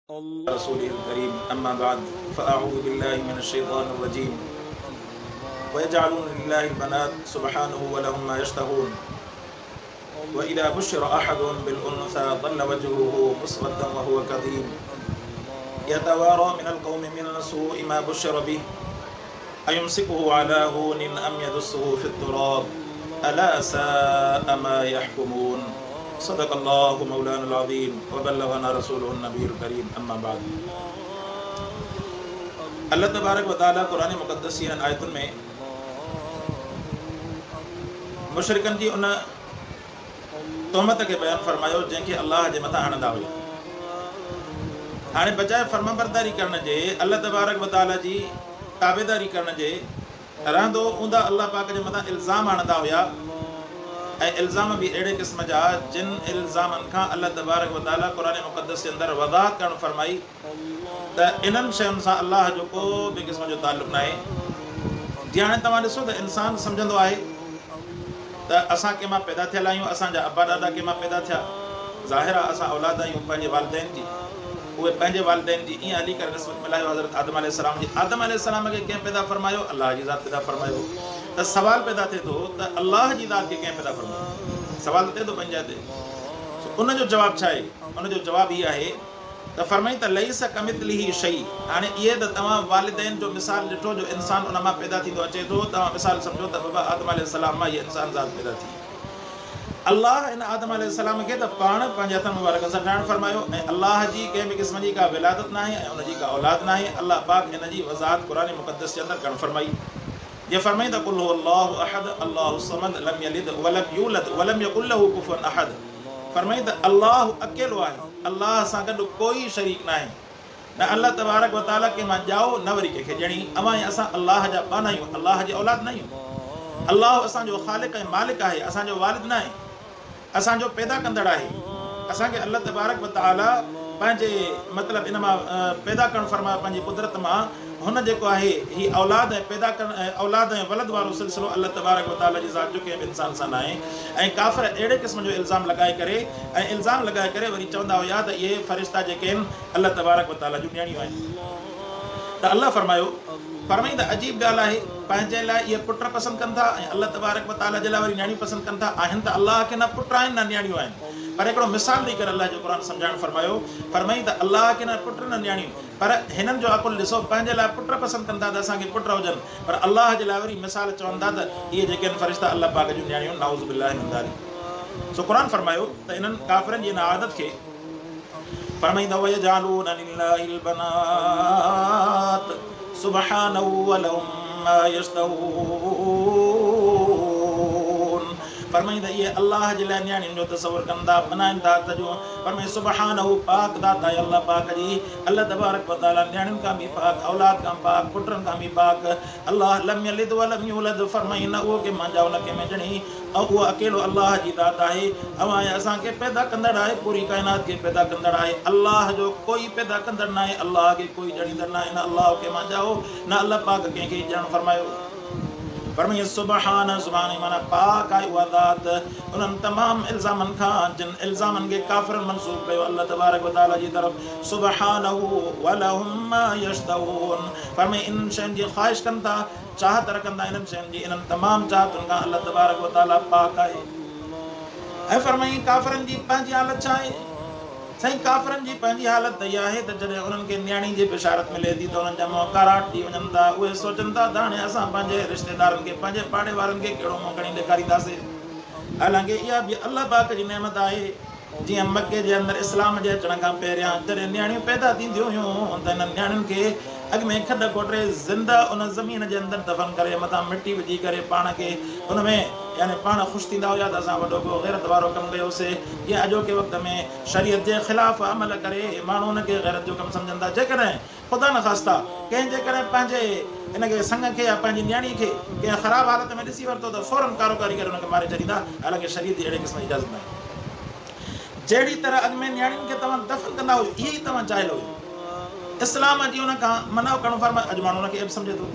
रसूलिल करीम अम्मा बाद फ़अऊज़ु बिल्लाहि मिनश शैतानिर रजीम व यजअलूना लिल्लाहिल बनात सुब्हानहु व लहुम मा यश्तहून व इज़ा बुश्शिरा अहदुहुम बिल उन्सा ज़ल्ला वजहुहु मुस्वद्दन व हुवा कज़ीम यतवारा मिनल क़ौमि मिन सूइ मा बुश्शिरा बिहि अयुमसिकुहु अला हूनिन अम यदुस्सुहु फित तुराब अला साअ मा यहकुमून। सदक़ल्लाहु मौलाना अज़ीम व बल्लगना रसूलुहुन नबीयुल करीम अम्मा बाद। अल्लाह तबारक व तआला कुरान मुक़द्दस जी आयतुनि में मुशरिकन जी उन तोहमत के बयान फरमायो जंहिंखे अल्लाह जे मथां हणंदा हुआ। हाणे बजाए फर्माबरदारी करण जे अल्लाह तबारक व तआला जी ताबेदारी करण जे रहंदो ऊंदा अल्लाह पाक जे मथां इल्ज़ाम हणंदा हुआ ऐं इल्ज़ाम भी अहिड़े क़िस्म जा जिन इल्ज़ामनि खां अल्लाह तबारक व तआला क़ुरान मुक़द्दस जे अंदरि वज़ाहत करणु फरमाई त इन्हनि शयुनि सां अल्लाह जो को बि क़िस्म जो ताल्लुक़ न आहे। जीअं हाणे तव्हां ॾिसो त इंसानु सम्झंदो आहे त असां कंहिंमां पैदा थियल आहियूं, असांजा अबा ॾाॾा कंहिंमां पैदा थिया, ज़ाहिर आहे असां औलाद आहियूं पंहिंजे वालिदैन जी। उहे पंहिंजे वालिदैन जी ईअं हली करे निस्बत मिलायो हज़रत आदम अलैहिस्सलाम जी। आदम अलैहिस्सलाम खे कंहिं पैदा फरमायो? अल्लाह जी ज़ात पैदा फरमायो। त सवाल पैदा थिए थो त अल्लाह जी ज़ात खे कंहिं पैदा फरमायो? सवाल थिए थो पंहिंजे ते। उन जो जवाबु छा आहे? उन जो जवाबु हीअ आहे त फरमाई त लैस कमिथलिही शै। हाणे इहे त तव्हां वालिदैन जो मिसाल ॾिठो जो इंसानु उन मां पैदा थींदो अचे थो, तव्हां मिसाल सम्झो त बाबा आदम अलैहिस्सलाम मां हीअ इंसान ज़ात पैदा थी। अल्लाह इन आदम अलैहिस्सलाम खे त पाण पंहिंजे हथनि मुबारकनि सां ठाहिणु फरमायो ऐं अल्लाह जी कंहिं बि क़िस्म जी का विलादत न आहे ऐं उनजी का औलाद न आहे। अल्लाह पाक इन जी वज़ाहत क़ुरान मुक़द्दस जे अंदरि करणु फरमाई। ये फरमाई त कुल हुवल्लाहु अहद अल्लाहु समद लम यलिद व लम यूलद व लम यकुल लहू कुफुवन अहद। फरमाई त अल्लाह अकेलो आहे, अल्लाह सां गॾु कोई शरीक न आहे, न अल्लाह तबारक व तआला के मां ॼाओ न वरी कंहिंखे ॼणी। अमा असां अल्लाह जा पान आहियूं, अल्लाह जी औलाद न आहियूं। अल्लाह असांजो ख़ालिक़ ऐं मालिक आहे, असांजो वालिद न आहे, असांजो पैदा कंदड़ आहे। असांखे अल्लाह तबारक व तआला पंहिंजे मतिलबु इन मां पैदा करणु फरमायो पंहिंजी कुदरत मां। हुन जेको आहे हीअ औलाद ऐं पैदा करणु ऐं औलाद ऐं वलद वारो सिलसिलो अल्लाह तबारक व तआला जी ज़ात जो कंहिं बि इंसान सां न आहे। ऐं काफ़िर अहिड़े क़िस्म जो इल्ज़ाम लॻाए करे वरी चवंदा हुया त इहे फ़रिश्ता जेके आहिनि अल्लाह तबारक व तआला जूं न्याणियूं आहिनि। त अल्लाह फरमाई त अजीब ॻाल्हि आहे, पंहिंजे लाइ इहे पुट पसंदि कनि था ऐं अल्लाह तबारक व तआला जे लाइ वरी न्याणियूं पसंदि कनि था। आहिनि त अल्लाह खे न पुट आहिनि न न्याणियूं आहिनि, पर हिकिड़ो मिसाल ॾेई करे अल्लाह जो क़ुरान सम्झाइणु फरमायो। फरमाई त अल्लाह खे न पुट न न्याणियूं, पर हिननि जो अकुल ॾिसो, पंहिंजे लाइ पुट पसंदि कंदा त असांखे पुट हुजनि, पर अल्लाह जे लाइ वरी मिसाल चवंदा त इहे जेके आहिनि फ़रिश्ता अल्लाह पाक जूं न्याणियूं, नाऊज़ु बिल्लाहि मिन ज़ालिक। सो क़ुरान फरमायो त इन्हनि काफ़िरनि जी इन आदत खे फरमाईंदा व यजअलूना लिल्लाहिल बनात सुब्हानहु व लहुम मा यश्तहून। फरमाईंदा इहे अल्लाह जे लाइ न्याणियुनि जो तसवुर कंदा, बनाइनि था त जो फरमाई सुब्हानहु पाक दाता आहे अल्लाह पाक जी। अल्लाह तबारक व तआला न्याणियुनि खां बि पाक, औलाद खां पाक, पुटनि खां बि पाक। अल्लाह लम यलिद व लम यूलद। फरमाई न उहो के मां जाओ न कंहिं में ॼणी, ऐं उहो अकेलो अल्लाह जी ज़ात आहे। अवां असांखे पैदा कंदड़ आहे, पूरी काइनात खे पैदा कंदड़ आहे। अल्लाह जो कोई पैदा कंदड़ न आहे, अल्लाह खे कोई ॼणींदड़ न आहे। न अल्लाह खे मां जाओ न अल्लाह पाक कंहिंखे ॼणु फरमायो। फरमाई सुबहान, सुभाणे माना पाक आहे उहा ज़ात उन्हनि तमामु इल्ज़ामनि खां जिन इल्ज़ामनि खे काफ़िरनि मनसूब कयो अल्लाह तबारक व तआला जी तरफ़। सुबहानहु व लहुम मा यश्तहून। फरमाई इन्हनि शयुनि जी ख़्वाहिश कनि था, चाहत रखंदा इन्हनि शयुनि जी, इन्हनि तमामु चाहतुनि खां अल्लाह तबारक व तआला पाक आहे। ऐं फरमाई काफ़िरनि जी पंहिंजी हालत छा आहे? साईं काफ़िरनि जी पंहिंजी हालत इहा आहे त जॾहिं उन्हनि खे न्याणी जी बिशारत मिले थी त उन्हनि जा मुंहं कारा थी वञनि था। उहे सोचनि था त हाणे असां पंहिंजे रिश्तेदारनि खे, पंहिंजे पाड़े वारनि खे कहिड़ो मुंहुं खणी ॾेखारींदासीं। हालांकि इहा बि अल्लाह पाक जी नेमत आहे। जीअं मके जे अंदरि इस्लाम जे अचण खां पहिरियां जॾहिं न्याणियूं पैदा थींदियूं हुयूं त हिननि न्याणियुनि खे अॻु में खॾ खोटे ज़िंदा उन ज़मीन जे अंदरि दफ़न करे मथां मिटी विझी करे पाण खे उन में यानी पाण ख़ुशि थींदा हुया त असां वॾो को गैरत वारो कमु कयोसीं। या अॼोके वक़्त में शरीयत जे ख़िलाफ़ु अमल करे माण्हू हुनखे गैरत जो कमु सम्झनि था। जेकॾहिं ख़ुदा न ख़ास्ता कंहिं जेकॾहिं पंहिंजे हिनखे संग खे या पंहिंजी न्याणी खे कंहिं ख़राबु हालत में ॾिसी वरितो त फ़ौरन कारोकारी करे हुनखे मारे छॾींदा। हालांकि शरीयत जी अहिड़े क़िस्म जी इजाज़त न आहे। जहिड़ी तरह अॻु में न्याणियुनि खे तव्हां दफ़न कंदा हुयो, इहे ई तव्हां चाहियो हुयो। इस्लाम जी हुन खां मना करणु फरमायो, अॼु माण्हू हुनखे एब सम्झे थो।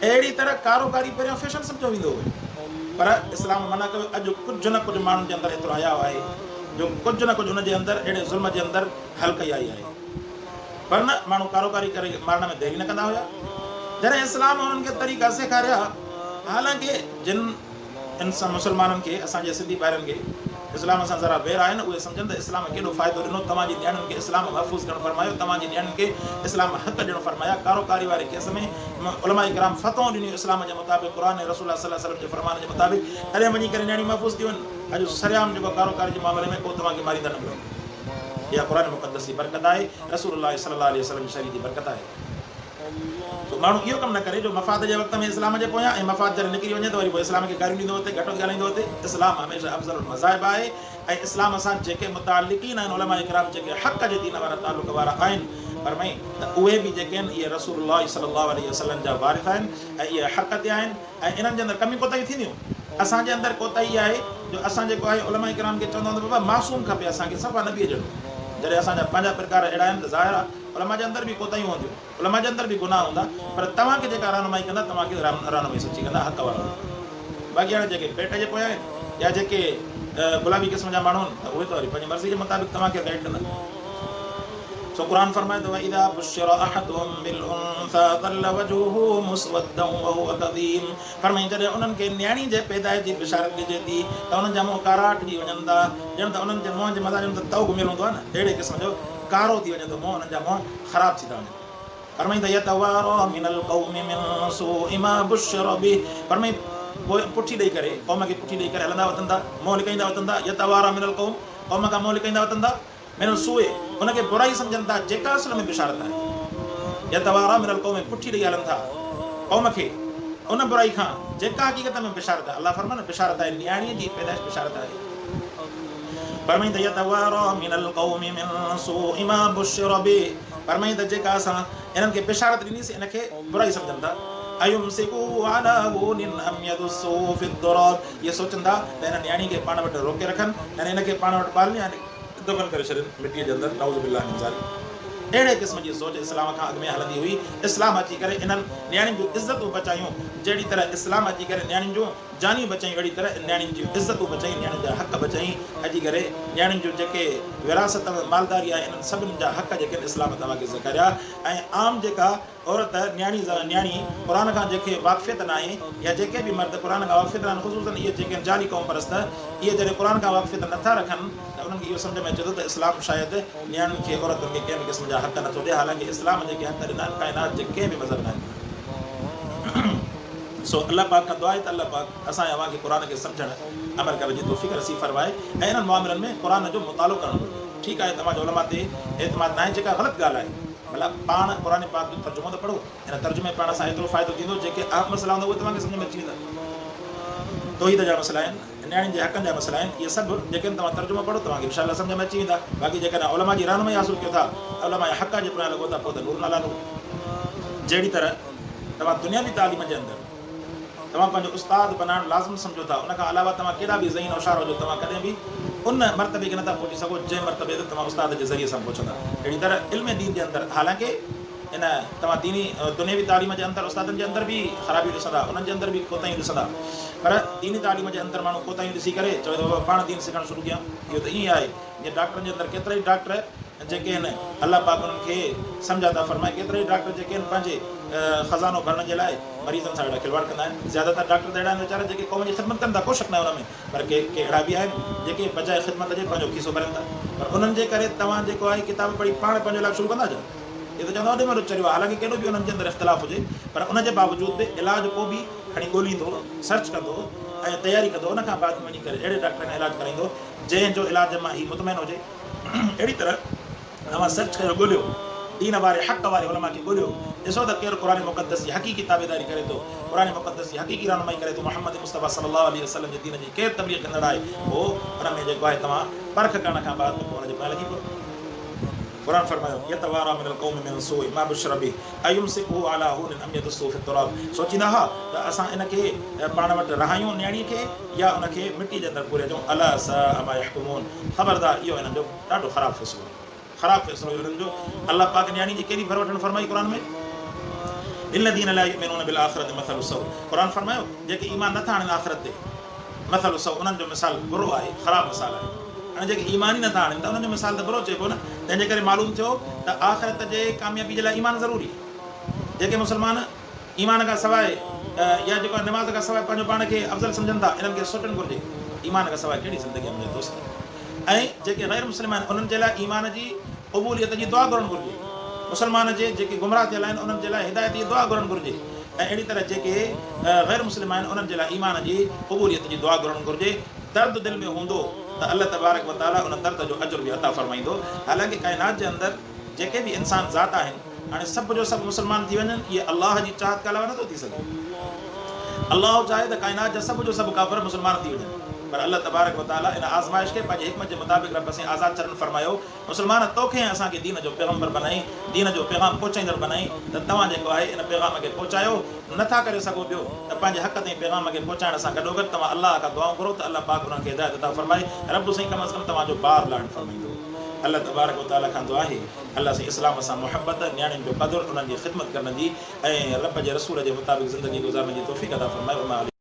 अहिड़ी तरह कारोकारी पहिरियों फैशन सम्झो वेंदो हुयो, पर इस्लाम मना कयो। अॼु कुझु न कुझु माण्हुनि जे अंदरि एतिरो हया आहे जो कुझु न कुझु हुनजे अंदरि अहिड़े ज़ुल्म जे अंदरि हल्क आई आहे। पर न माण्हू कारोकारी करे मारण में देरी न कंदा हुया। जॾहिं इस्लाम उन्हनि खे तरीक़ा सेखारिया, हालांकि जिन इंसान मुस्लमाननि खे असांजे सिंधी भाइरनि खे इस्लाम सां ज़रा वेर आहिनि, उहे सम्झनि त इस्लाम केॾो फ़ाइदो ॾिनो, तव्हांजी न्याणियुनि खे इस्लाम महफ़ूज़ करणु फरमायो, तव्हांजी न्याणियुनि खे इस्लाम हक़ ॾियणु फरमाया। कारोकारी वारे केस में उलमा इकराम फ़तवूं ॾिनियूं इस्लाम जे मुताबिक़, क़ुर ऐं रसूल सल्लल्लाहु अलैहि वसल्लम जे फ़रमान जे मुताबिक़, तॾहिं वञी करे न्याणियूं महफ़ूज़ थी वञनि। अॼु सरियाम जेको कारोकारी जे मामले में को तव्हांखे मारींदा न मिलनि। इहा क़ुर मुक़द्दस जी बरकत आहे, रसूलुल्लाह सल्लल्लाहु अलैहि वसल्लम जी शरीयत जी बरकत आहे। तो माण्हू इहो कमु न करे जो मफ़ाद जे वक़्त में इस्लाम जे पोयां ऐं मफ़ाद जॾहिं निकिरी वञे त वरी पोइ इस्लाम खे गारियूं ॾींदो हुते, घटि ॻाल्हाईंदो हुते। इस्लाम हमेशह अफ़ज़ल मज़ाहिब आहे ऐं इस्लाम सां जेके मुतालिक़ीन आहिनि उलमा इकराम, जेके हक़ जे दीन वारा तालुक़ वारा आहिनि फरमाई त उहे बि जेके आहिनि इहे रसूलुल्लाह सल्लल्लाहु अलैहि वसल्लम जा वारिस आहिनि ऐं इहे हक़ ते आहिनि ऐं इन्हनि जे अंदरि कमी कोताही थींदियूं। असांजे अंदरि कोताही आहे जो असां जेको आहे उलमा इकराम खे चवंदा आहियूं बाबा मासूम खपे असांखे, सफ़ा नबीअ जहिड़ो। जॾहिं असांजा पंहिंजा प्रकार अहिड़ा आहिनि त ज़ाहिर आहे उलमा जे अंदरि बि कोताहियूं हूंदियूं, उलमा जे अंदरि बि गुनाह हूंदा, पर तव्हांखे जेका रहनुमाई कंदा तव्हांखे रहनुमाई सची कंदा, हक़ वारा। बाक़ी हाणे जेके पेट जे पोयां आहिनि या जेके गुलाबी क़िस्म जा माण्हू आहिनि त उहे त वरी पंहिंजी मर्ज़ी जे मुताबिक़ तव्हांखे गाइड कंदा। सो क़ुर फरमाए थो इज़ा बुश्शिरा अहदुहुम बिल उन्सा ज़ल्ल वजहुहु मुस्वद्दन व हुव कज़ीम। फरमाई जॾहिं उन्हनि खे न्याणी जे पैदाइश जी बिशारत ॾिजे थी त उन्हनि जा मुंहुं कारा थी वञनि था, ॼण त उन्हनि जे मुंहं जे मथां ॼण त तओ घुमियल हूंदो आहे न, अहिड़े क़िस्म जो कारो थी वञे थो मुंहुं, उन्हनि जा मुंहुं ख़राब थी था वञनि। फरमाई त यतवारा मिनल क़ौमि मिन सूइ मा बुश्शिरा बिहि। फरमाई पोइ पुठी ॾेई करे, क़ौम खे पुठी ॾेई करे हलंदा वतन था, मुंहुं लिकाईंदा वतन था। यतवारा मिनल क़ौम, क़ौम खां मुंहुं लिकाईंदा वतन था। मिनल सूइ, हुनखे बुराई सम्झनि था जेका असल में बिशारत आहे। यतवारा मिनल क़ौम, पुठी ॾेई हलनि था क़ौम खे उन बुराई खां जेका हक़ीक़त में बिशारत आहे। अल्लाह फरमाए न बिशारत आहे, न्याणीअ जी पैदाइश बिशारत आहे। फरमाई त यतवारा मिनल क़ौमि मिन सूइ मा बुश्शिरा बिहि। फरमाई त जेका असां इन्हनि खे बिशारत ॾिनीसीं इनखे बुराई सम्झनि था। अयुमसिकू अला हुनिन अम यदुस्सू फि दुराब। ये सोचनि था त हिन न्याणी खे पाण वटि रोके रखनि ऐं हिनखे पाण वटि पालनि ऐं दफ़न करे छॾनि मिटीअ जे अंदरि, नाउज़ु बिल्लाहि मिन ज़ालिक। अहिड़े क़िस्म जी सोच इस्लाम खां अॻु में हलंदी हुई। इस्लाम अची करे इन्हनि न्याणियुनि जूं इज़तूं बचायूं, जहिड़ी तरह इस्लाम अची करे न्याणियुनि जूं जानियूं बचायूं, अहिड़ी तरह न्याणियुनि जूं इज़तूं बचायूं, न्याणियुनि जा हक़ बचाई। अची करे न्याणियुनि जूं जेके विरासत में मालदारी आहे इन्हनि सभिनी जा हक़ जेके आहिनि इस्लाम तव्हांखे सेखारिया। ऐं आम जेका औरत न्याणी क़ुर खां जेके वाक़फ़ियत न आहे या जेके बि मर्द क़ुर खां वाक़फ़ियत आहिनि, ख़ुसूसन इहे जेके आहिनि जाली क़ौम परस्त, इहे जॾहिं क़ुर खां वाक़फ़ियत नथा रखनि त उन्हनि खे इहो सम्झ में अचे थो त इस्लाम शायदि न्याणियुनि खे औरतुनि खे कंहिं बि क़िस्म जा हक़ नथो ॾिए। हालांकि इस्लाम जेके हक़ ॾिना आहिनि काइनात जे कंहिं बि मज़हब न आहिनि। सो अल्लाह पाक खां दुआ आहे त अल्लाह पाक असां अव्हांखे क़ुर खे सम्झणु अमल करण जी तौफ़ीक़ नसीब फरमाए ऐं इन्हनि मामलनि में क़ुर जो मुतालो करणु घुरिजे। ठीकु आहे, तव्हांजो उलमा ते एतमाद न आहे, जेका ग़लति ॻाल्हि आहे। भला पाण क़ुर पाक जो तर्जुमो त पढ़ो, हिन तर्जुमे पाण सां एतिरो फ़ाइदो थींदो, जेके अहम मसइला हूंदा उहे तव्हांखे सम्झ में अची वेंदा। तौहीद जा मसइला आहिनि, न्याणियुनि जे हक़नि जा मसइला आहिनि, इहे सभु जेके तव्हां तर्जुमो पढ़ो तव्हांखे इंशाअल्लाह सम्झ में अची वेंदा। बाक़ी जेकॾहिं उलमा जी रहनुमाई हासिल कयो था, उलमा जे हक़ जे पुठियां लॻो था, पोइ त नूर नाला नूर। जहिड़ी तरह तव्हां दुनियावी तालीम जे अंदरि तव्हां पंहिंजो उस्ताद बनाइणु लाज़िम सम्झो था, उनखां अलावा तव्हां केॾा बि ज़हीन होशियार हुजो, तव्हां कॾहिं बि उन मर्तबे खे नथा पहुची सघो जंहिं मर्तबे ते तव्हां उस्ताद जे ज़रिए सां पहुचंदा। अहिड़ी तरह इल्म दीन जे अंदरि हालांकि इन तव्हां दीनी दुनियावी तालीम जे अंदरि उस्तादनि जे अंदरि बि ख़राबियूं ॾिसंदा, उन्हनि जे अंदरि बि कोताहियूं ॾिसंदा, पर दीनी तालीम जे अंदरि माण्हू कोताहियूं ॾिसी करे चवे थो बाबा पाण दीन सिखणु शुरू कयां। इहो त ईअं आहे जीअं डॉक्टरनि जे अंदरि केतिरा ई डॉक्टर जेके आहिनि अल्लाह पाक उन्हनि खे सम्झा था फरमाए, केतिरा ई डॉक्टर जेके आहिनि पंहिंजे ख़ज़ानो भरण जे लाइ मरीज़नि सां अहिड़ा खिलवाड़ कंदा आहिनि। ज़्यादातर डॉक्टर त अहिड़ा आहिनि वीचारा जेके क़ौम जी ख़िदमत कनि था, को शक न आहे हुन में, पर के अहिड़ा बि आहिनि जेके बजाए ख़िदमत जे पंहिंजो खीसो भरनि था। पर उन्हनि जे करे तव्हां जेको आहे किताब पढ़ी पाण पंहिंजो लाइ शुरू कंदा छो? ये तो चवंदा वॾे में चरियो आहे, हालांकि केॾो बि उन्हनि जे अंदरि इख़्तिलाफ़ हुजे, पर उनजे बावजूद बि इलाज को बि खणी ॻोल्हींदो, सर्च कंदो ऐं तयारी कंदो, उनखां बाद वञी करे अहिड़े डॉक्टर खां इलाजु कराईंदो जंहिंजो इलाज मां ही मुतमैन हुजे। अहिड़ी तरह तव्हां सर्च कयो, ॻोल्हियो, दीन वारे हक़ वारे उलमा खे ॻोल्हियो, ॾिसो त केरु क़ुर मुक़द्दस जी हक़ीक़ी ताबेदारी करे थो, क़ुर मुक़द्दस जी हक़ीक़ी रहनुमाई करे थो, मोहम्मद मुस्तफ़ा सल्लल्लाहु अलैहि वसल्लम जे दीन जी केरु तबलीग कंदड़ आहे, पोइ हुन में जेको आहे तव्हां परख करण खां बाद पोइ हुनजे पाण लॻी पियो। क़ुर फरमायो यतवारा मिनल क़ौमि मिन सूइ मा बुश्शिरा बिहि अयुमसिकुहु अला हुनिन अम यदुस्सू फि तुराब। सोचींदा हा त असां इनखे पाण वटि रहायूं न्याणीअ खे या उनखे मिटी जे अंदरि पूरे ॾियूं। अला साअ मा यहकुमून। ख़बरदार इहो हिननि जो ॾाढो ख़राबु फ़ैसिलो, ख़राबु फ़ैसिलो हिननि जो। अल्लाह पाक न्याणी जी कहिड़ी भर वठणु फरमाई क़ुर में, लिल्लज़ीन ला युमिनून बिल आख़िरति मसलु सऊ। क़ुर फरमायो जेके ईमान नथा आणनि आख़िरत ते, मसलु सऊ, उन्हनि जो मिसाल बुरो आहे, ख़राबु मिसाल आहे। हाणे जेके ईमान ई नथा आणनि त उन्हनि जो मिसाल त बुरो चइबो न। तंहिंजे करे मालूम थियो त आख़िरत जे कामयाबी जे लाइ ईमान ज़रूरी आहे। जेके मुस्लमान ईमान खां सवाइ या जेको आहे निमाज़ खां सवाइ पंहिंजो पाण खे अफ़ज़ल सम्झनि था, इन्हनि खे सोचणु घुरिजे ईमान खां सवाइ कहिड़ी ज़िंदगी आहे मुंहिंजे दोस्त। ऐं जेके ग़ैर मुस्लिम आहिनि उन्हनि जे लाइ ईमान जी क़बूलियत जी दुआ घुरणु घुरिजे। मुस्लमान जेके गुमराह थियल आहिनि उन्हनि जे लाइ हिदायत जी दुआ घुरणु घुरिजे। ऐं अहिड़ी तरह जेके ग़ैर मुस्लिम आहिनि उन्हनि जे लाइ ईमान जी क़बूलियत जी दुआ घुरणु घुरिजे। दर्द दिलि में हूंदो त अल्लाह तबारक व तआला उन दर्द जो अजुर बि अता फ़रमाईंदो। हालांकि काइनात जे अंदरि जेके बि इंसान ज़ात आहिनि, हाणे सभु जो सभु मुस्लमान थी वञनि, इहे अलाह जी चाहत खां अलावा नथो थी सघे। अलाह चाहे त काइनात जा सभु जो सभु काफ़िर मुस्लमान थी वञनि, पर अल्लाह तबारक व तआला इन आज़माइश खे पंहिंजे हिकमत जे मुताबिक़ रब साईं आज़ादु छॾणु फ़रमायो। मुस्लमान तोखे ऐं असांखे दीन जो पैगम्बर बनाई, दीन जो पैगाम पहुचाईंदड़ बनाई, त तव्हां जेको आहे इन पैगाम खे पहुचायो। नथा करे सघो पियो त पंहिंजे हक़ ताईं पैगाम खे पहुचाइण सां गॾोगॾु तव्हां अलाह खां दुआऊं घुरो त अलाह पाक उन्हनि खे हिदायत अता फ़रमाए। रब साईं कम अज़ कम तव्हांजो बार लाहिण फ़रमाईंदो। अल्लाह तबारक व तआला खां दुआ आहे अल्लाह साईं इस्लाम सां मुहबत, न्याणियुनि जो क़दुरु, उन्हनि जी ख़िदमत करण जी ऐं रब जे रसूल जे मुताबिक़ ज़िंदगी गुज़ारण जी तौफ़ीक़ अता फ़रमाए।